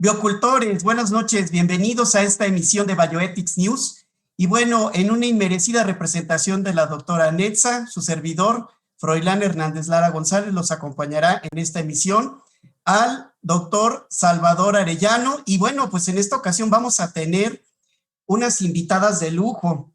Biocultores, buenas noches, bienvenidos a esta emisión de Bioethics News. Y bueno, en una inmerecida representación de la doctora Netza, su servidor, Froilán Hernández Lara González, los acompañará en esta emisión al doctor Salvador Arellano. Y bueno, pues en esta ocasión vamos a tener unas invitadas de lujo.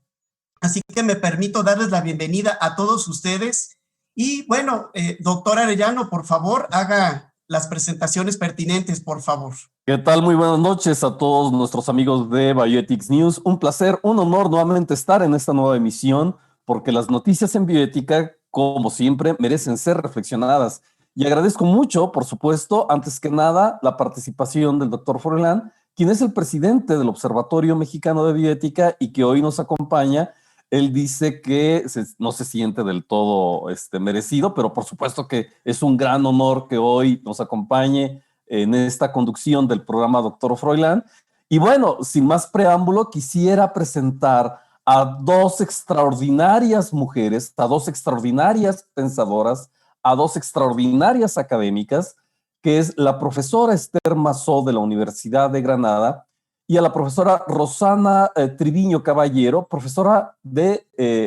Así que me permito darles la bienvenida a todos ustedes. Y bueno, doctor Arellano, por favor, haga las presentaciones pertinentes, por favor. ¿Qué tal? Muy buenas noches a todos nuestros amigos de Bioethics News. Un placer, un honor nuevamente estar en esta nueva emisión, porque las noticias en bioética, como siempre, merecen ser reflexionadas. Y agradezco mucho, por supuesto, antes que nada, la participación del doctor Froilán, quien es el presidente del Observatorio Mexicano de Bioética y que hoy nos acompaña. Él dice que no se siente del todo merecido, pero por supuesto que es un gran honor que hoy nos acompañe en esta conducción del programa Dr. Froilán. Y bueno, sin más preámbulo, quisiera presentar a dos extraordinarias mujeres, a dos extraordinarias pensadoras, a dos extraordinarias académicas, que es la profesora Esther Mazó de la Universidad de Granada y a la profesora Rosana Triviño Caballero, profesora de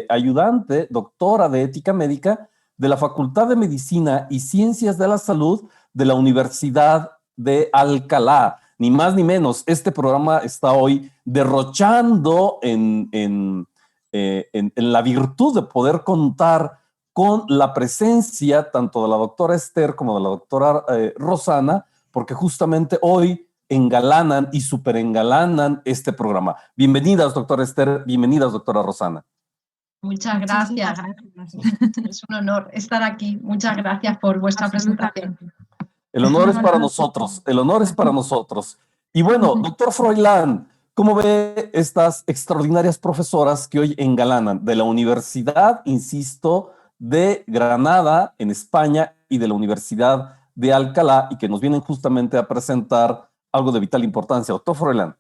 ayudante, doctora de ética médica de la Facultad de Medicina y Ciencias de la Salud de la Universidad de Alcalá. Ni más ni menos, este programa está hoy derrochando en la virtud de poder contar con la presencia tanto de la doctora Esther como de la doctora Rosana, porque justamente hoy engalanan y superengalanan este programa. Bienvenidas, doctora Esther, bienvenidas, doctora Rosana. Muchas gracias. Es un honor estar aquí. Muchas gracias por vuestra presentación. El honor es para nosotros, el honor es para nosotros. Y bueno, doctor Froilán, ¿cómo ve estas extraordinarias profesoras que hoy engalanan de la Universidad, insisto, de Granada, en España, y de la Universidad de Alcalá, y que nos vienen justamente a presentar algo de vital importancia? Doctor Froilán.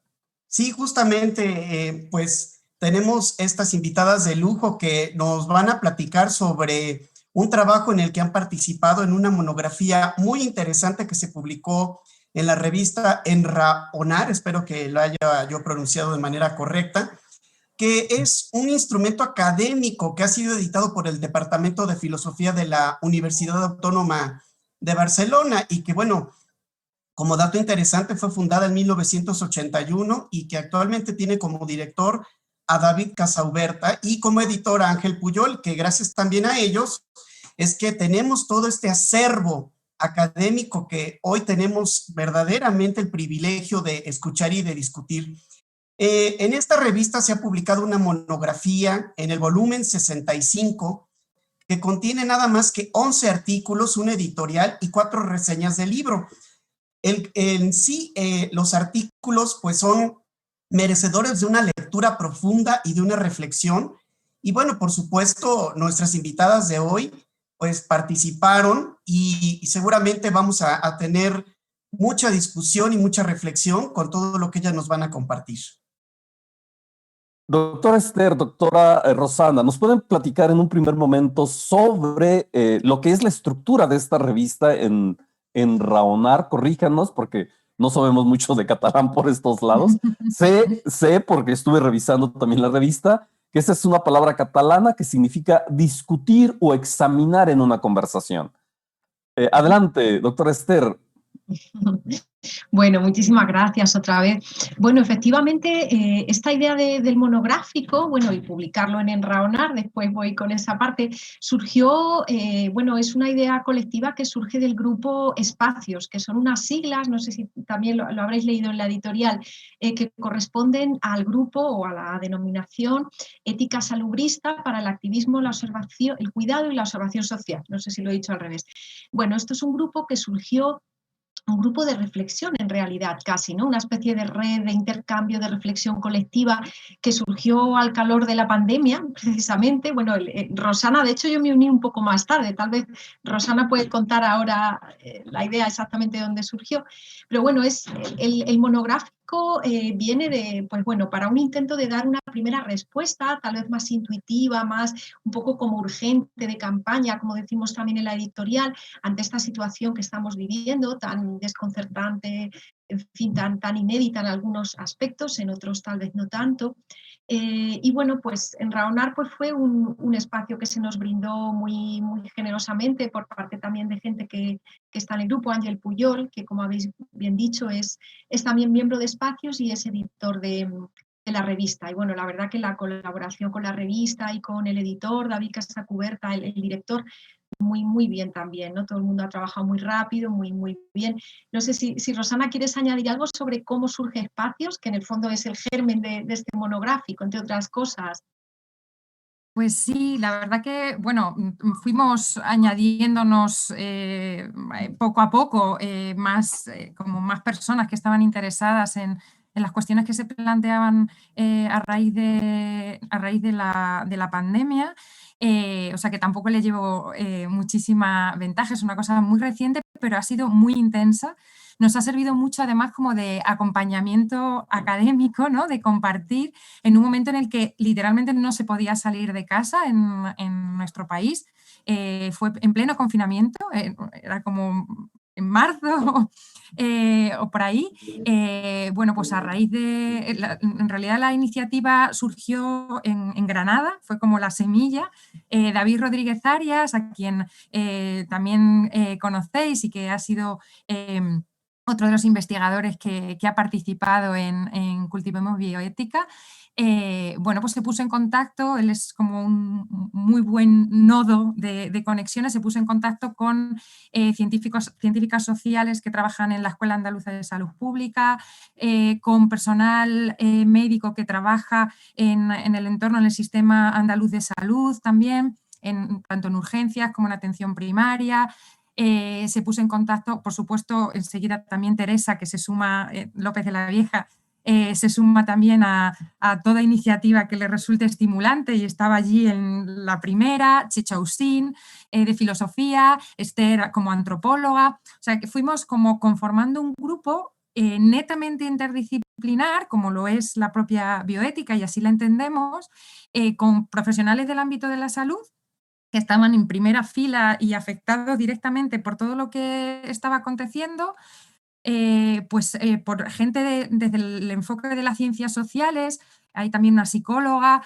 Sí, justamente, pues tenemos estas invitadas de lujo que nos van a platicar sobre un trabajo en el que han participado en una monografía muy interesante que se publicó en la revista Enraonar, espero que lo haya yo pronunciado de manera correcta, que es un instrumento académico que ha sido editado por el Departamento de Filosofía de la Universidad Autónoma de Barcelona y que, bueno, como dato interesante, fue fundada en 1981 y que actualmente tiene como director a David Casauberta y como editor a Ángel Puyol, que gracias también a ellos es que tenemos todo este acervo académico que hoy tenemos verdaderamente el privilegio de escuchar y de discutir. En esta revista se ha publicado una monografía en el volumen 65 que contiene nada más que 11 artículos, un editorial y 4 reseñas del libro. En sí, los artículos pues son merecedores de una lectura profunda y de una reflexión. Y bueno, por supuesto, nuestras invitadas de hoy pues participaron y seguramente vamos a tener mucha discusión y mucha reflexión con todo lo que ellas nos van a compartir. Doctora Esther, doctora Rosana, ¿nos pueden platicar en un primer momento sobre lo que es la estructura de esta revista en Raonar? Corríjanos, porque no sabemos mucho de catalán por estos lados. Sé, porque estuve revisando también la revista, que esa es una palabra catalana que significa discutir o examinar en una conversación. Adelante, doctora Esther. Bueno, muchísimas gracias otra vez. Bueno, efectivamente, esta idea del monográfico, bueno, y publicarlo en Enraonar, después voy con esa parte, surgió, bueno, es una idea colectiva que surge del grupo Espacios, que son unas siglas, no sé si también lo habréis leído en la editorial, que corresponden al grupo o a la denominación Ética Salubrista para el activismo, la observación, el cuidado y la observación social. No sé si lo he dicho al revés. Bueno, esto es un grupo que surgió, un grupo de reflexión en realidad casi, ¿no? Una especie de red de intercambio, de reflexión colectiva que surgió al calor de la pandemia, precisamente. Bueno, Rosana, de hecho yo me uní un poco más tarde, tal vez Rosana puede contar ahora la idea exactamente de dónde surgió, pero bueno, es el monográfico viene de, pues bueno, para un intento de dar una primera respuesta, tal vez más intuitiva, más un poco como urgente de campaña, como decimos también en la editorial, ante esta situación que estamos viviendo tan desconcertante en fin, tan inédita en algunos aspectos, en otros tal vez no tanto. Y bueno, pues Enraonar pues fue un espacio que se nos brindó muy generosamente por parte también de gente que está en el grupo, Ángel Puyol, que como habéis bien dicho es también miembro de Espacios y es editor de la revista. Y bueno, la verdad que la colaboración con la revista y con el editor, David Casacuberta, el director, muy bien también, ¿no? Todo el mundo ha trabajado muy rápido, muy bien. No sé si Rosana quieres añadir algo sobre cómo surge Espacios, que en el fondo es el germen de este monográfico, entre otras cosas. Pues sí, la verdad que, bueno, fuimos añadiéndonos poco a poco como más personas que estaban interesadas en las cuestiones que se planteaban a raíz de la pandemia. O sea que tampoco le llevo muchísima ventaja, es una cosa muy reciente, pero ha sido muy intensa. Nos ha servido mucho además como de acompañamiento académico, ¿no? De compartir en un momento en el que literalmente no se podía salir de casa en nuestro país. Fue en pleno confinamiento, era como en marzo o por ahí. Bueno, pues a raíz en realidad la iniciativa surgió en Granada, fue como la semilla. David Rodríguez Arias, a quien también conocéis y que ha sido otro de los investigadores que ha participado en Cultivemos Bioética, bueno, pues se puso en contacto, él es como un muy buen nodo de conexiones, se puso en contacto con científicas sociales que trabajan en la Escuela Andaluza de Salud Pública, con personal médico que trabaja en el entorno, en el sistema andaluz de salud también, tanto en urgencias como en atención primaria. Se puso en contacto, por supuesto, enseguida también Teresa, que se suma, López de la Vieja, se suma también a toda iniciativa que le resulte estimulante y estaba allí en la primera, Chicha Usín, de filosofía, Esther como antropóloga. O sea, que fuimos como conformando un grupo netamente interdisciplinar, como lo es la propia bioética y así la entendemos, con profesionales del ámbito de la salud que estaban en primera fila y afectados directamente por todo lo que estaba aconteciendo, por gente desde el enfoque de las ciencias sociales, hay también una psicóloga,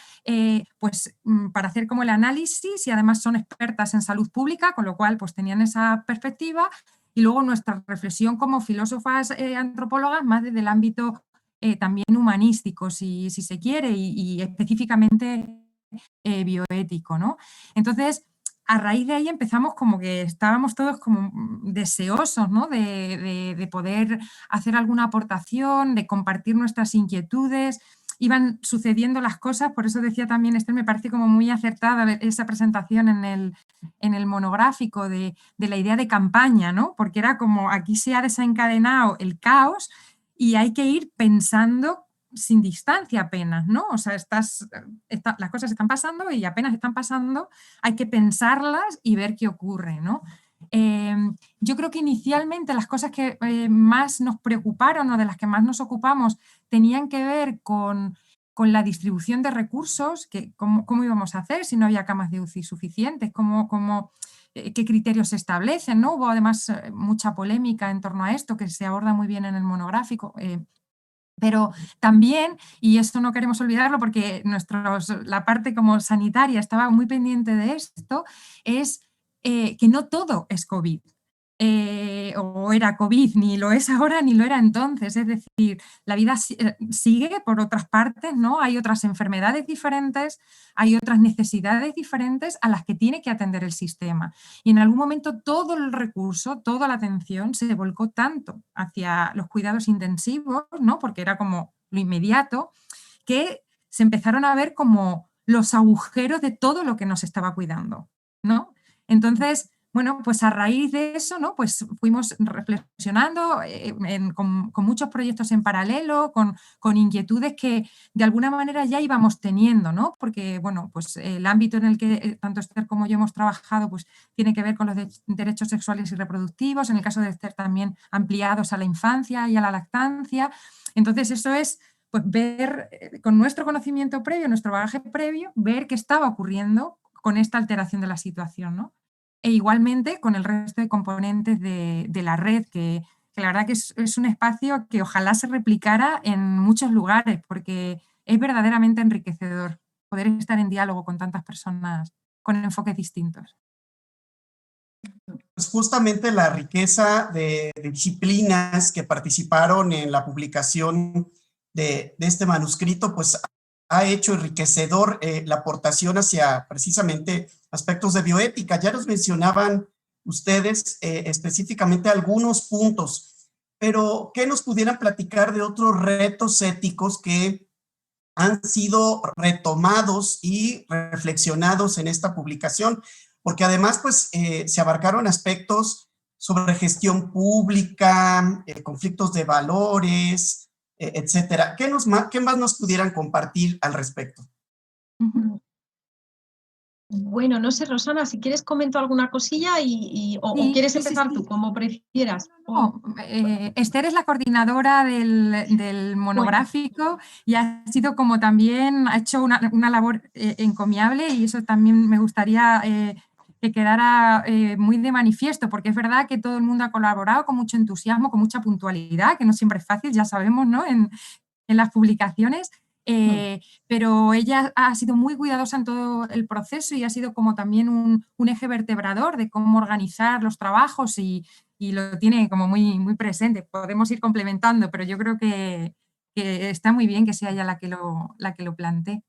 para hacer como el análisis y además son expertas en salud pública, con lo cual pues tenían esa perspectiva y luego nuestra reflexión como filósofas antropólogas más desde el ámbito también humanístico, si se quiere, y específicamente bioético, ¿no? Entonces, a raíz de ahí empezamos como que estábamos todos como deseosos, ¿no? de poder hacer alguna aportación, de compartir nuestras inquietudes. Iban sucediendo las cosas, por eso decía también, Esther, me parece como muy acertada esa presentación en el monográfico de la idea de campaña, ¿no? Porque era como aquí se ha desencadenado el caos y hay que ir pensando sin distancia apenas, ¿no? O sea, las cosas están pasando y apenas están pasando, hay que pensarlas y ver qué ocurre, ¿no? Yo creo que inicialmente las cosas que más nos preocuparon o de las que más nos ocupamos tenían que ver con la distribución de recursos, cómo íbamos a hacer si no había camas de UCI suficientes, qué criterios se establecen, ¿no? Hubo además mucha polémica en torno a esto que se aborda muy bien en el monográfico. Pero también, y esto no queremos olvidarlo porque la parte como sanitaria estaba muy pendiente de esto, es que no todo es COVID. O era COVID, ni lo es ahora ni lo era entonces. Es decir, la vida sigue por otras partes, ¿no? Hay otras enfermedades diferentes, hay otras necesidades diferentes a las que tiene que atender el sistema. Y en algún momento todo el recurso, toda la atención se volcó tanto hacia los cuidados intensivos, ¿no? Porque era como lo inmediato, que se empezaron a ver como los agujeros de todo lo que nos estaba cuidando, ¿no? Entonces, bueno, pues a raíz de eso, ¿no? Pues fuimos reflexionando con muchos proyectos en paralelo, con inquietudes que de alguna manera ya íbamos teniendo, ¿no? Porque, bueno, pues el ámbito en el que tanto Esther como yo hemos trabajado, pues tiene que ver con los derechos sexuales y reproductivos, en el caso de Esther también ampliados a la infancia y a la lactancia. Entonces eso es, pues ver con nuestro conocimiento previo, nuestro bagaje previo, ver qué estaba ocurriendo con esta alteración de la situación, ¿no? E igualmente con el resto de componentes de la red que que la verdad que es un espacio que ojalá se replicara en muchos lugares, porque es verdaderamente enriquecedor poder estar en diálogo con tantas personas con enfoques distintos. Pues justamente la riqueza de disciplinas que participaron en la publicación de este manuscrito, pues ha hecho enriquecedor la aportación hacia precisamente aspectos de bioética. Ya nos mencionaban ustedes específicamente algunos puntos, pero ¿qué nos pudieran platicar de otros retos éticos que han sido retomados y reflexionados en esta publicación? Porque además, pues, se abarcaron aspectos sobre gestión pública, conflictos de valores, etcétera. ¿Qué más nos pudieran compartir al respecto? Bueno, no sé, Rosana, si quieres comento alguna cosilla o quieres empezar tú, como prefieras. No, Esther es la coordinadora del monográfico y ha sido como también, ha hecho una labor encomiable, y eso también me gustaría que quedara muy de manifiesto, porque es verdad que todo el mundo ha colaborado con mucho entusiasmo, con mucha puntualidad, que no siempre es fácil, ya sabemos, ¿no? En las publicaciones. Pero ella ha sido muy cuidadosa en todo el proceso y ha sido como también un eje vertebrador de cómo organizar los trabajos, y lo tiene como muy, muy presente. Podemos ir complementando, pero yo creo que está muy bien que sea ella la que lo plantee.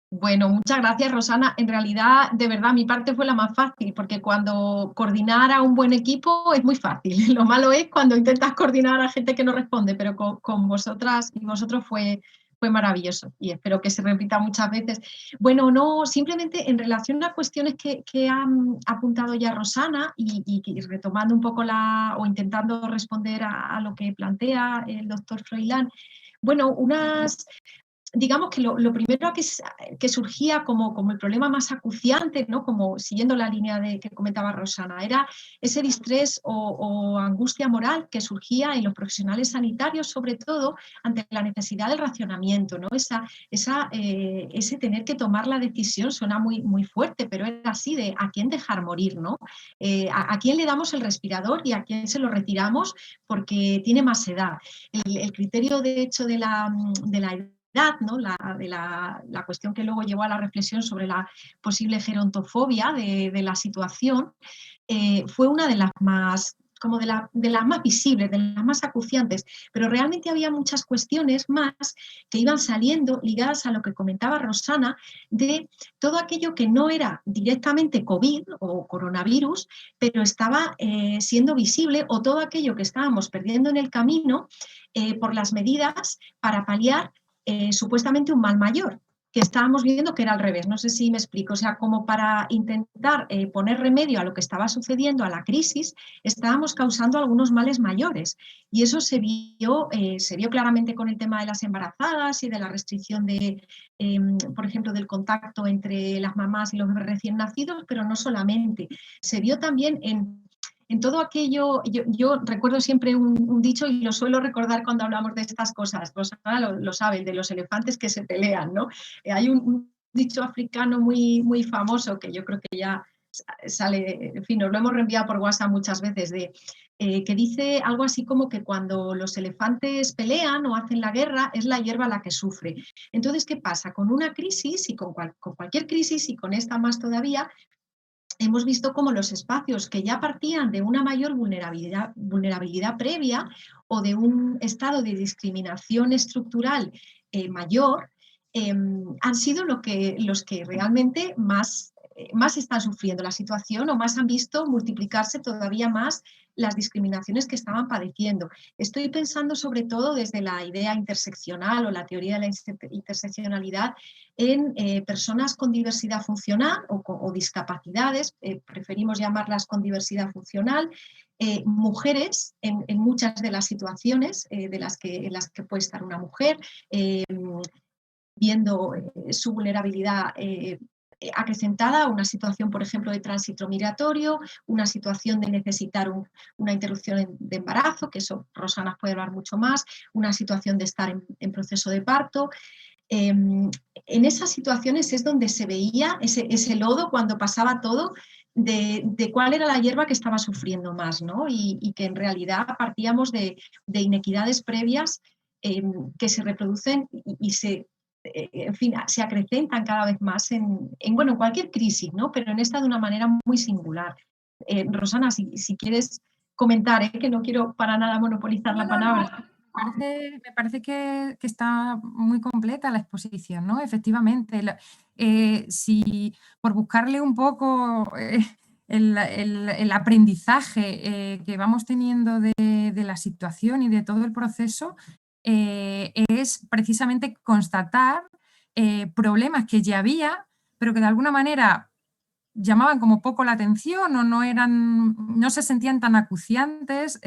Bueno, muchas gracias, Rosana. En realidad, de verdad, mi parte fue la más fácil, porque cuando coordinar a un buen equipo es muy fácil. Lo malo es cuando intentas coordinar a gente que no responde, pero con vosotras y vosotros fue maravilloso, y espero que se repita muchas veces. Bueno, no, simplemente en relación a cuestiones que ha apuntado ya Rosana y retomando un poco o intentando responder a lo que plantea el doctor Froilán. Bueno, digamos que lo primero que surgía como el problema más acuciante, ¿no? Como siguiendo la línea que comentaba Rosana, era ese distrés o angustia moral que surgía en los profesionales sanitarios, sobre todo ante la necesidad del racionamiento, ¿no? Ese tener que tomar la decisión suena muy, muy fuerte, pero era así, de a quién dejar morir, ¿no? A quién le damos el respirador y a quién se lo retiramos porque tiene más edad. El criterio, de hecho, de la edad, ¿no? La cuestión que luego llevó a la reflexión sobre la posible gerontofobia de la situación, fue una de las más, como de las más visibles, de las más acuciantes, pero realmente había muchas cuestiones más que iban saliendo ligadas a lo que comentaba Rosana, de todo aquello que no era directamente COVID o coronavirus, pero estaba siendo visible, o todo aquello que estábamos perdiendo en el camino por las medidas para paliar supuestamente un mal mayor, que estábamos viendo que era al revés. No sé si me explico. O sea, como para intentar poner remedio a lo que estaba sucediendo, a la crisis, estábamos causando algunos males mayores. Y eso se vio claramente con el tema de las embarazadas y de la restricción por ejemplo, del contacto entre las mamás y los bebés recién nacidos, pero no solamente. Se vio también en todo aquello. Yo recuerdo siempre un dicho, y lo suelo recordar cuando hablamos de estas cosas. Rosana lo sabe, el de los elefantes que se pelean, ¿no? Hay un dicho africano muy, muy famoso, que yo creo que ya sale, en fin, nos lo hemos reenviado por WhatsApp muchas veces, que dice algo así como que cuando los elefantes pelean o hacen la guerra, es la hierba la que sufre. Entonces, ¿qué pasa? Con una crisis, y con cualquier crisis, y con esta más todavía, hemos visto cómo los espacios que ya partían de una mayor vulnerabilidad previa, o de un estado de discriminación estructural mayor, han sido los que realmente más están sufriendo la situación, o más han visto multiplicarse todavía más las discriminaciones que estaban padeciendo. Estoy pensando sobre todo desde la idea interseccional o la teoría de la interseccionalidad en personas con diversidad funcional o discapacidades, preferimos llamarlas con diversidad funcional, mujeres en muchas de las situaciones en las que puede estar una mujer, viendo su vulnerabilidad acrecentada, una situación, por ejemplo, de tránsito migratorio, una situación de necesitar una interrupción de embarazo, que eso Rosana puede hablar mucho más, una situación de estar en proceso de parto. En esas situaciones es donde se veía ese lodo cuando pasaba todo, de cuál era la hierba que estaba sufriendo más, ¿no? Y que en realidad partíamos de inequidades previas que se reproducen y se, en fin, se acrecentan cada vez más bueno, en cualquier crisis, ¿no? Pero en esta de una manera muy singular. Rosana, si quieres comentar, que no quiero para nada monopolizar la palabra. Me parece que está muy completa la exposición, ¿no? Efectivamente, si por buscarle un poco el aprendizaje que vamos teniendo de la situación y de todo el proceso, es precisamente constatar problemas que ya había, pero que de alguna manera llamaban como poco la atención o no se sentían tan acuciantes,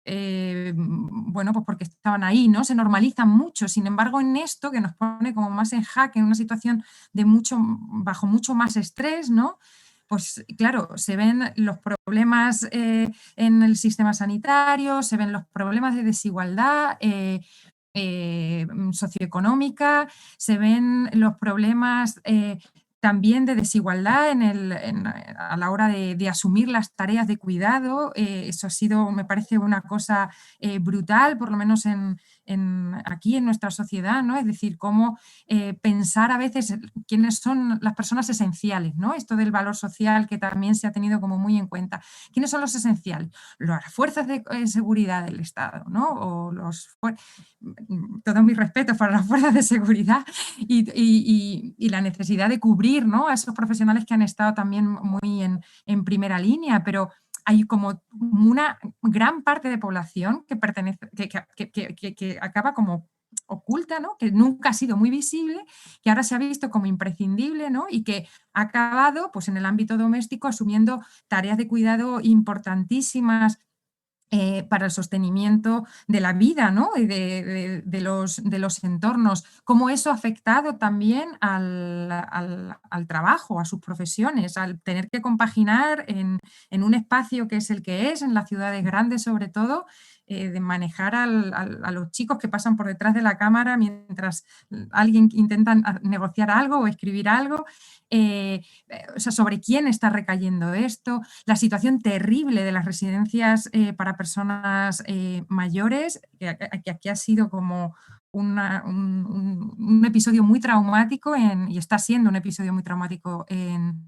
bueno, pues porque estaban ahí, ¿no? Se normalizan mucho. Sin embargo, en esto que nos pone como más en jaque, en una situación bajo mucho más estrés, ¿no? Pues claro, se ven los problemas en el sistema sanitario, se ven los problemas de desigualdad socioeconómica, se ven los problemas también de desigualdad a la hora de asumir las tareas de cuidado. Eso ha sido, me parece, una cosa brutal, por lo menos aquí en nuestra sociedad, ¿no? Es decir, cómo pensar a veces quiénes son las personas esenciales, ¿no? Esto del valor social que también se ha tenido como muy en cuenta. ¿Quiénes son los esenciales? Las fuerzas de seguridad del Estado, ¿no? O todos mis respetos para las fuerzas de seguridad y la necesidad de cubrir, ¿no? A esos profesionales que han estado también muy en primera línea, pero hay como una gran parte de población que pertenece, que acaba como oculta, ¿no? Que nunca ha sido muy visible, que ahora se ha visto como imprescindible, ¿no? Y que ha acabado, pues, en el ámbito doméstico asumiendo tareas de cuidado importantísimas para el sostenimiento de la vida, ¿no? Y de los entornos, cómo eso ha afectado también al trabajo, a sus profesiones, al tener que compaginar en un espacio que es el que es, en las ciudades grandes sobre todo, de manejar a los chicos que pasan por detrás de la cámara mientras alguien intenta negociar algo o escribir algo, o sea, sobre quién está recayendo esto, la situación terrible de las residencias para personas mayores, que aquí ha sido como un episodio muy traumático y está siendo un episodio muy traumático en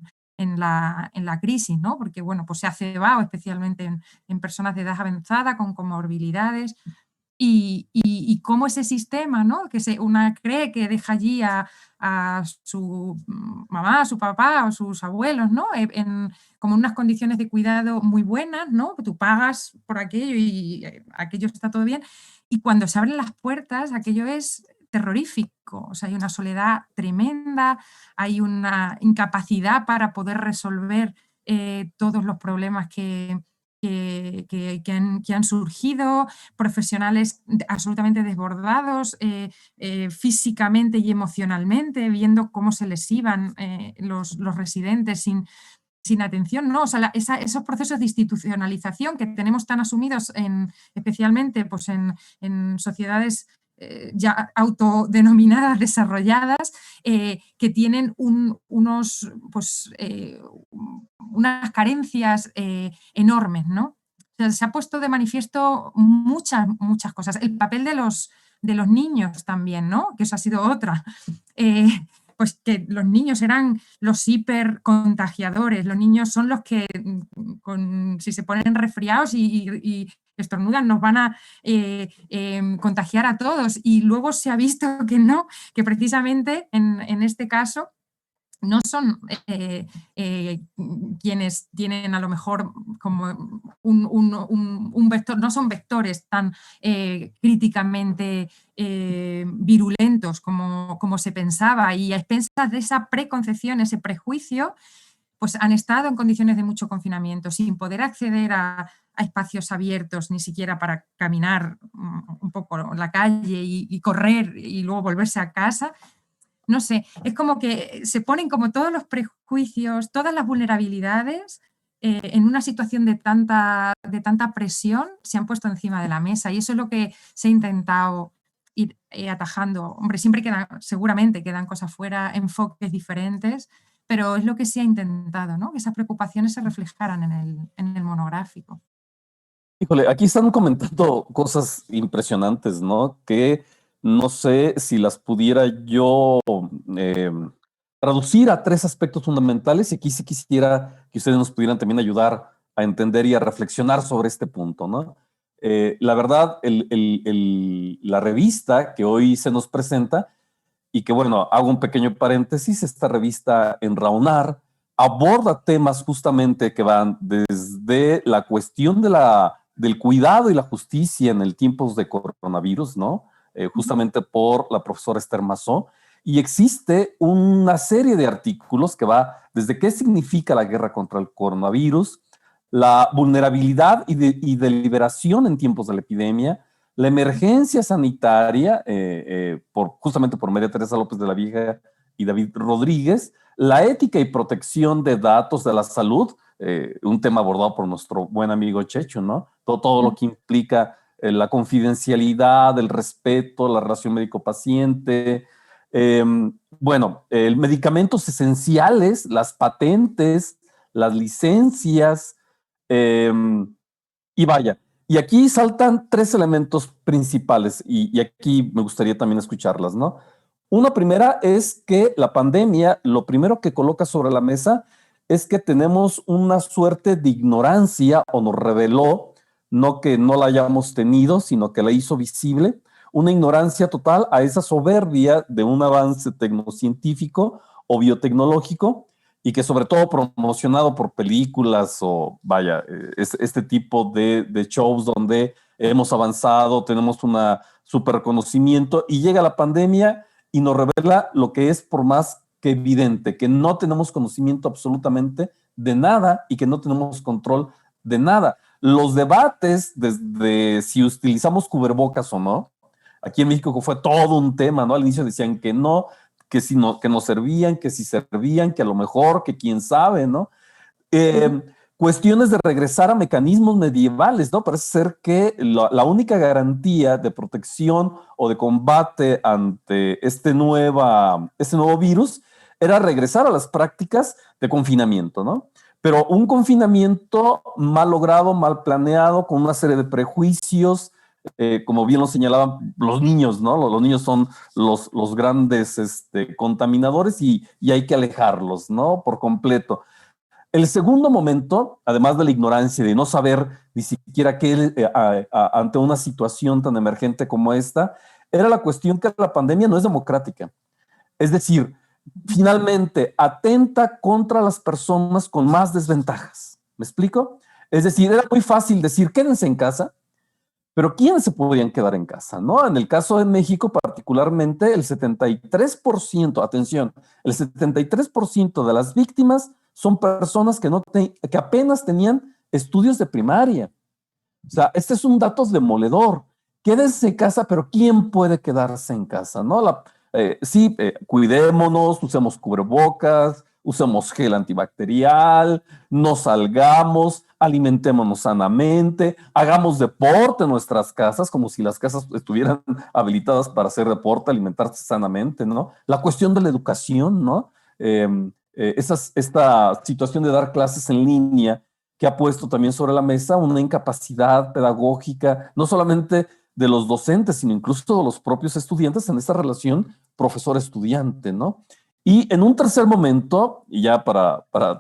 la crisis, ¿no? Porque, bueno, pues se ha cebado especialmente en personas de edad avanzada con comorbilidades. Y cómo ese sistema, ¿no? Que una cree que deja allí a su mamá, a su papá o sus abuelos, ¿no? Como unas condiciones de cuidado muy buenas, ¿no? Tú pagas por aquello y aquello está todo bien. Y cuando se abren las puertas, aquello es terrorífico. O sea, hay una soledad tremenda, hay una incapacidad para poder resolver todos los problemas que han surgido, profesionales absolutamente desbordados físicamente y emocionalmente, viendo cómo se les iban los residentes sin atención, ¿no? O sea, esos procesos de institucionalización que tenemos tan asumidos especialmente pues en sociedades ya autodenominadas desarrolladas, que tienen unas carencias enormes, ¿no? O sea, se ha puesto de manifiesto muchas cosas. El papel de los niños también, ¿no? Que eso ha sido otra. Pues que los niños eran los hipercontagiadores, los niños son los que si se ponen resfriados y estornudan nos van a contagiar a todos, y luego se ha visto que no, que precisamente en este caso no son quienes tienen a lo mejor como un vector, no son vectores tan críticamente virulentos como se pensaba, y a expensas de esa preconcepción, ese prejuicio, pues han estado en condiciones de mucho confinamiento, sin poder acceder a espacios abiertos, ni siquiera para caminar un poco la calle y correr y luego volverse a casa. No sé, es como que se ponen como todos los prejuicios, todas las vulnerabilidades en una situación de tanta presión, se han puesto encima de la mesa, y eso es lo que se ha intentado ir atajando. Hombre, seguramente quedan cosas fuera, enfoques diferentes, pero es lo que se ha intentado, ¿no? Que esas preocupaciones se reflejaran en el monográfico. Híjole, aquí están comentando cosas impresionantes, ¿no? Que no sé si las pudiera yo eh, traducir a 3 aspectos fundamentales, y aquí sí quisiera que ustedes nos pudieran también ayudar a entender y a reflexionar sobre este punto, ¿no? La verdad, la revista que hoy se nos presenta, y que bueno, hago un pequeño paréntesis, esta revista Enraonar aborda temas justamente que van desde la cuestión del cuidado y la justicia en el tiempos de coronavirus, ¿no? Justamente por la profesora Esther Mazó, y existe una serie de artículos que va desde qué significa la guerra contra el coronavirus, la vulnerabilidad y deliberación en tiempos de la epidemia, la emergencia sanitaria, justamente por María Teresa López de la Vieja y David Rodríguez, la ética y protección de datos de la salud, un tema abordado por nuestro buen amigo Checho, ¿no? Todo lo que implica la confidencialidad, el respeto, la relación médico-paciente, bueno, medicamentos esenciales, las patentes, las licencias, y vaya, y aquí saltan 3 elementos principales y aquí me gustaría también escucharlas, ¿no? Una primera es que la pandemia, lo primero que coloca sobre la mesa es que tenemos una suerte de ignorancia, o nos reveló, no que no la hayamos tenido, sino que la hizo visible, una ignorancia total a esa soberbia de un avance tecnocientífico o biotecnológico, y que sobre todo promocionado por películas o vaya, este tipo de shows donde hemos avanzado, tenemos un super conocimiento, y llega la pandemia y nos revela lo que es por más que evidente, que no tenemos conocimiento absolutamente de nada y que no tenemos control de nada. Los debates desde si utilizamos cubrebocas o no, aquí en México fue todo un tema, ¿no? Al inicio decían que no, que si no, que no servían, que si servían, que a lo mejor, que quién sabe, ¿no? Cuestiones de regresar a mecanismos medievales, ¿no? Parece ser que la única garantía de protección o de combate ante este nuevo virus era regresar a las prácticas de confinamiento, ¿no? Pero un confinamiento mal logrado, mal planeado, con una serie de prejuicios, como bien lo señalaban los niños, ¿no? Los niños son los grandes contaminadores y hay que alejarlos, ¿no? Por completo. El segundo momento, además de la ignorancia, de no saber ni siquiera qué ante una situación tan emergente como esta, era la cuestión que la pandemia no es democrática. Es decir, finalmente atenta contra las personas con más desventajas. ¿Me explico? Es decir, era muy fácil decir, quédense en casa, pero ¿quiénes se podían quedar en casa? ¿No? En el caso de México, particularmente, el 73%, atención, el 73% de las víctimas son personas que apenas tenían estudios de primaria. O sea, este es un dato demoledor. Quédense en casa, pero ¿quién puede quedarse en casa? ¿No? Sí, cuidémonos, usemos cubrebocas, usemos gel antibacterial, no salgamos, alimentémonos sanamente, hagamos deporte en nuestras casas, como si las casas estuvieran habilitadas para hacer deporte, alimentarse sanamente, ¿no? La cuestión de la educación, ¿no? Esta situación de dar clases en línea que ha puesto también sobre la mesa una incapacidad pedagógica, no solamente de los docentes, sino incluso de los propios estudiantes en esta relación profesor-estudiante, ¿no? Y en un tercer momento, y ya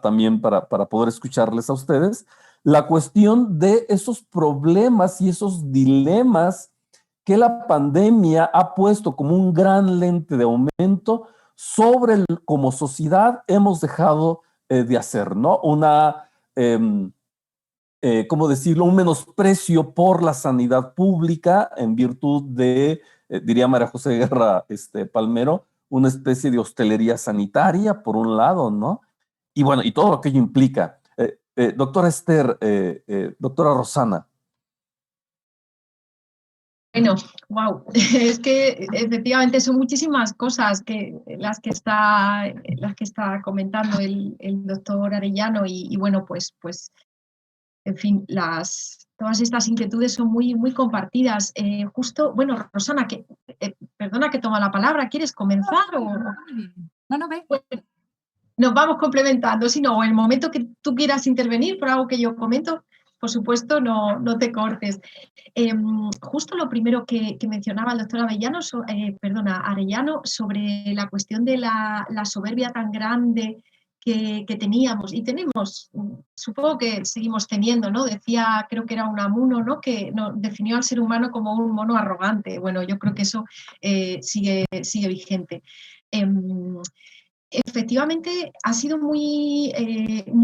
también para poder escucharles a ustedes, la cuestión de esos problemas y esos dilemas que la pandemia ha puesto como un gran lente de aumento sobre como sociedad hemos dejado de hacer, ¿no? ¿Cómo decirlo? Un menosprecio por la sanidad pública en virtud de, diría María José Guerra Palmero, una especie de hostelería sanitaria, por un lado, ¿no? Y bueno, y todo lo que ello implica. Doctora Esther, doctora Rosana. Bueno, wow, es que efectivamente son muchísimas cosas las que está comentando el doctor Arellano y bueno, pues en fin, todas estas inquietudes son muy, muy compartidas. Justo, bueno, Rosana, perdona que toma la palabra, ¿quieres comenzar? No, ve. nos vamos complementando. Si no, o en el momento que tú quieras intervenir por algo que yo comento, por supuesto, no te cortes. Justo lo primero que mencionaba el doctor Arellano sobre la cuestión de la soberbia tan grande que teníamos y tenemos, supongo que seguimos teniendo, ¿no? Decía, creo que era Unamuno, ¿no? Que definió al ser humano como un mono arrogante. Bueno, yo creo que eso sigue vigente. Efectivamente, ha sido muy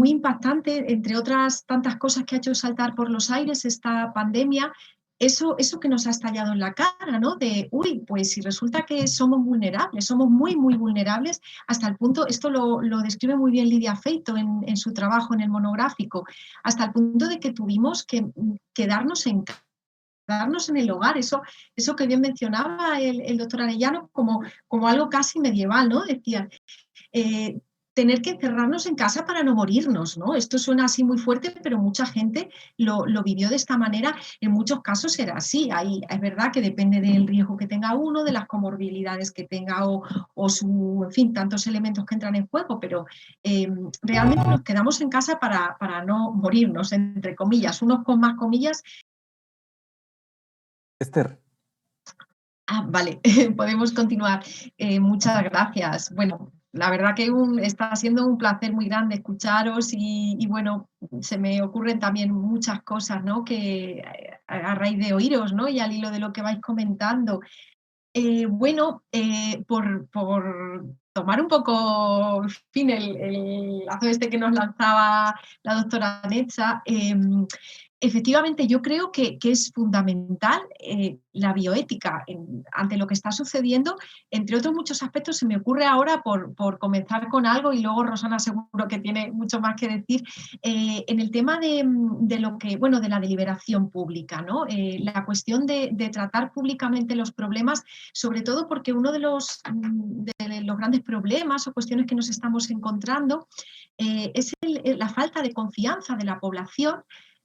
impactante, entre otras tantas cosas que ha hecho saltar por los aires esta pandemia, eso que nos ha estallado en la cara, ¿no? De, uy, pues si resulta que somos vulnerables, somos muy vulnerables, hasta el punto, esto lo describe muy bien Lidia Feito en su trabajo en el monográfico, hasta el punto de que tuvimos que quedarnos en el hogar, eso que bien mencionaba el doctor Arellano como algo casi medieval, ¿no? Decía, tener que encerrarnos en casa para no morirnos, ¿no? Esto suena así muy fuerte, pero mucha gente lo vivió de esta manera. En muchos casos era así. Es verdad que depende del riesgo que tenga uno, de las comorbilidades que tenga en fin, tantos elementos que entran en juego, pero realmente nos quedamos en casa para no morirnos, entre comillas, unos con más comillas. Esther. Vale, podemos continuar. Muchas gracias. Bueno, la verdad que está siendo un placer muy grande escucharos y bueno, se me ocurren también muchas cosas, ¿no? Que a raíz de oíros, ¿no? Y al hilo de lo que vais comentando. Bueno, por tomar un poco, en fin, el lazo este que nos lanzaba la doctora Netza, efectivamente, yo creo que es fundamental la bioética ante lo que está sucediendo. Entre otros muchos aspectos, se me ocurre ahora, por comenzar con algo, y luego Rosana seguro que tiene mucho más que decir, en el tema de lo que, bueno, de la deliberación pública, ¿no? La cuestión de tratar públicamente los problemas, sobre todo porque uno de los grandes problemas o cuestiones que nos estamos encontrando es la falta de confianza de la población,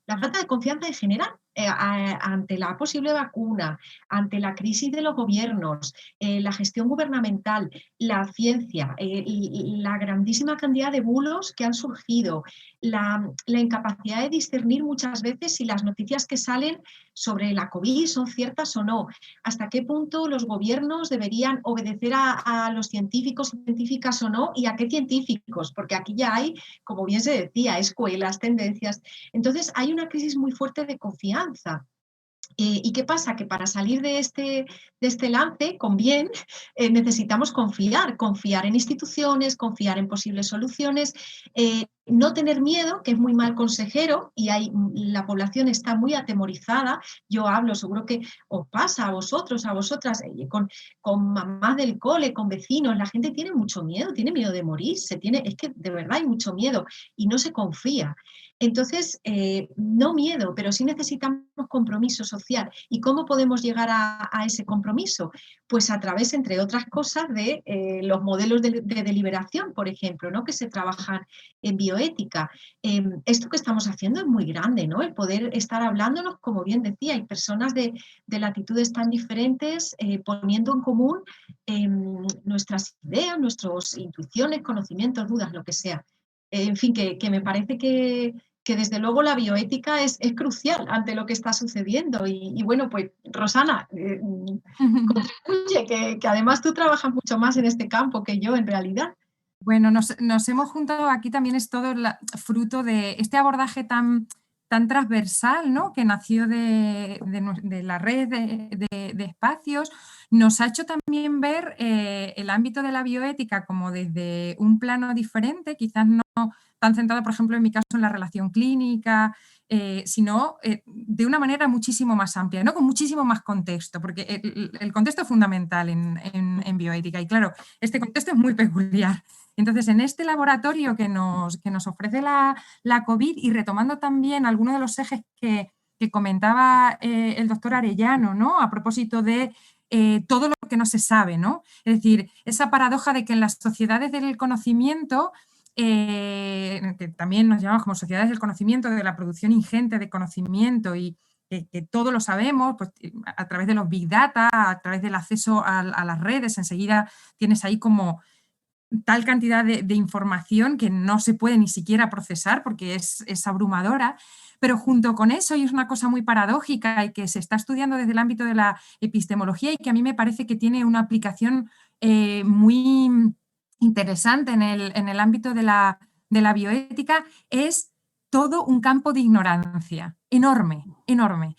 la falta de confianza en general ante la posible vacuna, ante la crisis de los gobiernos, la gestión gubernamental, la ciencia, la grandísima cantidad de bulos que han surgido, la incapacidad de discernir muchas veces si las noticias que salen sobre la COVID son ciertas o no, hasta qué punto los gobiernos deberían obedecer a los científicos y científicas o no, y a qué científicos, porque aquí ya hay, como bien se decía, escuelas, tendencias. Entonces hay una crisis muy fuerte de confianza. ¿Y qué pasa? Que para salir de este lance, con bien, necesitamos confiar en instituciones, confiar en posibles soluciones, no tener miedo, que es muy mal consejero, y la población está muy atemorizada. Yo hablo, seguro que os pasa a vosotros, a vosotras, con mamás del cole, con vecinos, la gente tiene mucho miedo, tiene miedo de morirse, es que de verdad hay mucho miedo y no se confía. Entonces, no miedo, pero sí necesitamos compromiso social. ¿Y cómo podemos llegar a ese compromiso? Pues a través, entre otras cosas, de los modelos de deliberación, por ejemplo, ¿no? Que se trabajan en bioética. Esto que estamos haciendo es muy grande, ¿no? El poder estar hablándonos, como bien decía, hay personas de latitudes tan diferentes poniendo en común nuestras ideas, nuestras intuiciones, conocimientos, dudas, lo que sea. En fin, que me parece que desde luego la bioética es crucial ante lo que está sucediendo. Y bueno, pues Rosana, contribuye, que además tú trabajas mucho más en este campo que yo en realidad. Bueno, nos hemos juntado, aquí también es todo fruto de este abordaje tan transversal, ¿no? Que nació de la red de espacios. Nos ha hecho también ver el ámbito de la bioética como desde un plano diferente, quizás no tan centrado, por ejemplo, en mi caso, en la relación clínica, sino de una manera muchísimo más amplia, ¿no? Con muchísimo más contexto, porque el contexto es fundamental en bioética y claro, este contexto es muy peculiar. Entonces, en este laboratorio que nos ofrece la COVID y retomando también algunos de los ejes que comentaba el doctor Arellano, ¿no? A propósito de todo lo que no se sabe, ¿no? Es decir, esa paradoja de que en las sociedades del conocimiento, que también nos llamamos como sociedades del conocimiento, de la producción ingente de conocimiento y que todo lo sabemos, pues, a través de los big data, a través del acceso a las redes, enseguida tienes ahí como tal cantidad de información que no se puede ni siquiera procesar porque es abrumadora. Pero junto con eso, y es una cosa muy paradójica y que se está estudiando desde el ámbito de la epistemología y que a mí me parece que tiene una aplicación muy interesante en el ámbito de la bioética, es todo un campo de ignorancia enorme, enorme.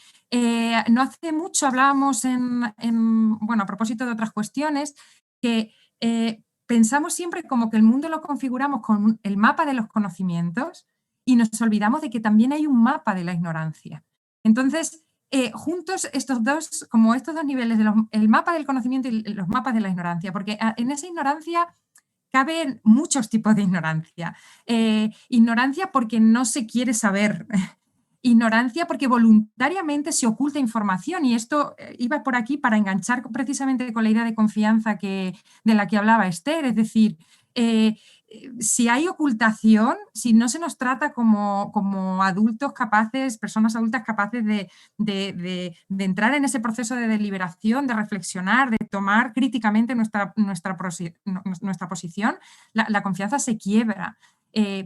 No hace mucho hablábamos bueno, a propósito de otras cuestiones, que pensamos siempre como que el mundo lo configuramos con el mapa de los conocimientos y nos olvidamos de que también hay un mapa de la ignorancia. Entonces, juntos estos dos niveles, el mapa del conocimiento y los mapas de la ignorancia, porque en esa ignorancia caben muchos tipos de ignorancia. Ignorancia porque no se quiere saber. Ignorancia porque voluntariamente se oculta información, y esto iba por aquí para enganchar precisamente con la idea de confianza de la que hablaba Esther, es decir, si hay ocultación, si no se nos trata como adultos capaces, personas adultas capaces de entrar en ese proceso de deliberación, de reflexionar, de tomar críticamente nuestra posición, la confianza se quiebra.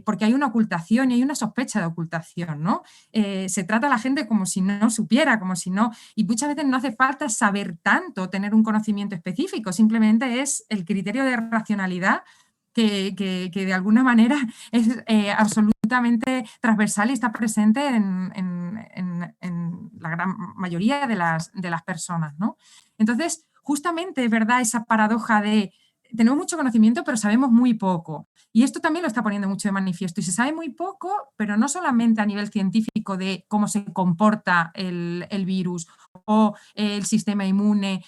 Porque hay una ocultación y hay una sospecha de ocultación, ¿no? Se trata a la gente como si no supiera, como si no... Y muchas veces no hace falta saber tanto, tener un conocimiento específico, simplemente es el criterio de racionalidad que de alguna manera es absolutamente transversal y está presente en la gran mayoría de las personas, ¿no? Entonces, justamente es verdad esa paradoja de tenemos mucho conocimiento, pero sabemos muy poco. Y esto también lo está poniendo mucho de manifiesto. Y se sabe muy poco, pero no solamente a nivel científico de cómo se comporta el virus o el sistema inmune,